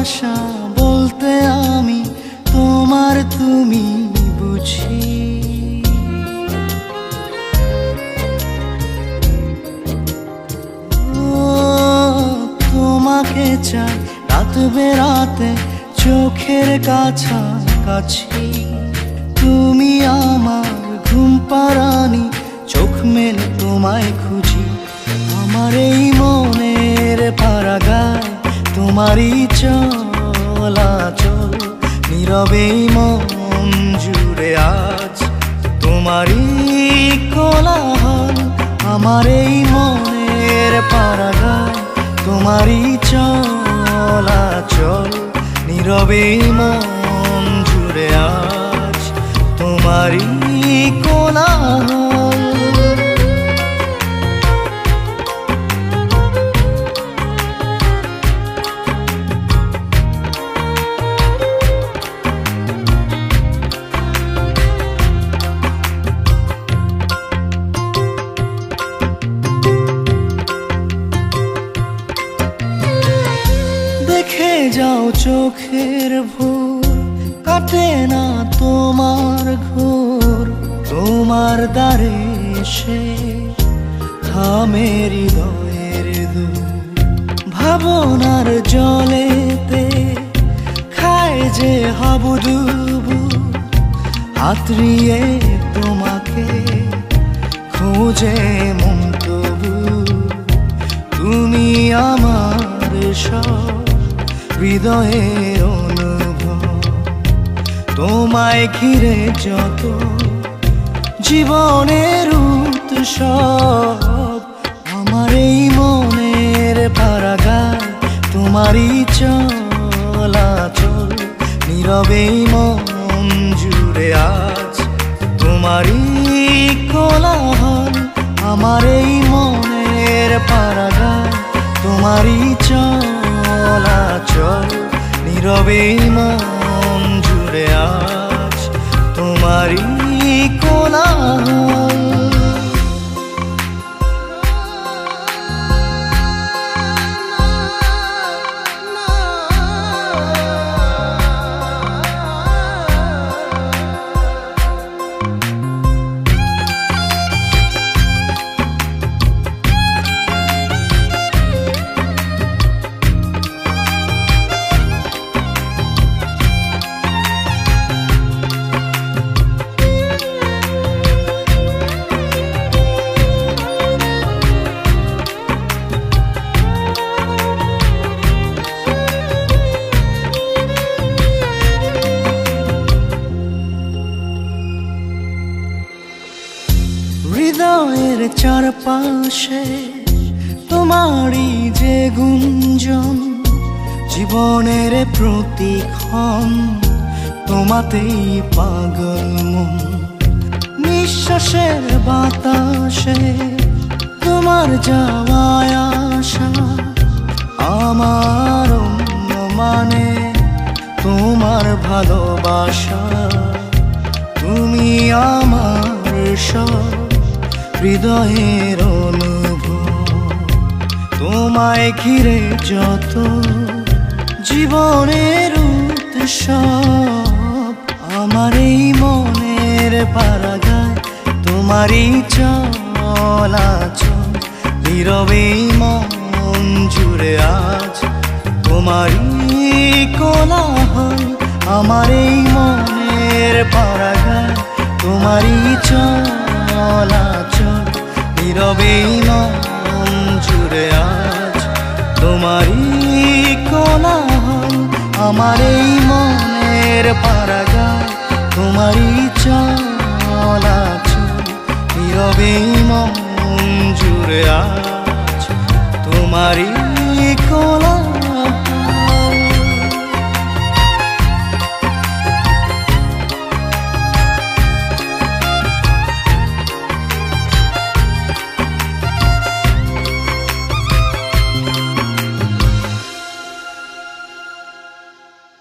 ভালোবাসা বলতে আমি তোমার তুমি বুঝি। তোমাকে চাই রাত বেরাতে চোখের কাছাকাছি। তুমি আমার ঘুম পাড়ানি, চোখ মেলে তোমায় খুঁজি। আমার এই মনের পাড়াগায় তোমারই চলাচল, নীরবেই মন জুড়ে আজ তোমারই কোলাহল। আমার এই মনের পাড়াগায় তোমারই চলাচল, নীরবেই মন জুড়ে আজ তোমারই কোলাহল। দেখে যাও চোখের ভোর, কাটে না তোমার ঘোর। তোমার দ্বারে সে থামে হৃদয়ের দূর। ভাবনার জলেতে খায় যে হাবুডুবু, হাতড়িয়ে তোমাকে খোঁজে মন তবু। তুমি আমার সব হৃদয়ের অনুভব, তোমায় ঘিরে যত জীবনের উৎসব। আমার এই মনের পাড়াগায় তোমারই চলাচল, নীরবেই মন জুড়ে আজ তোমারই কোলাহল। আমার এই মনের পাড়াগায় তোমারই চলাচল, নীরবেই মন জুড়ে আজ তোমারই কোলাহল। হৃদয়ের চারপাশে তোমারই যে গুঞ্জন, জীবনের প্রতিক্ষণ তোমাতেই পাগল মন। নিঃশ্বাসের বাতাসে তোমার যাওয়ায় আসা, আমার মানে তোমার ভালোবাসা। তুমি আমার সব হৃদয়ের অনুভব, তোমায় ঘিরে যত জীবনের উৎসব। আমার এই মনের পাড়াগায় তোমারই চলাচল, নীরবেই মন জুড়ে আজ তোমারই কোলাহল। আমার এই মনের পাড়াগায় তোমারই চলাচল, নীরবেই মন জুড়ে আজ তোমারই কোলাহল। আমার এই মনের পাড়াগায় তোমারই চলাচল, নীরবেই মন জুড়ে আজ তোমারই কোলাহল।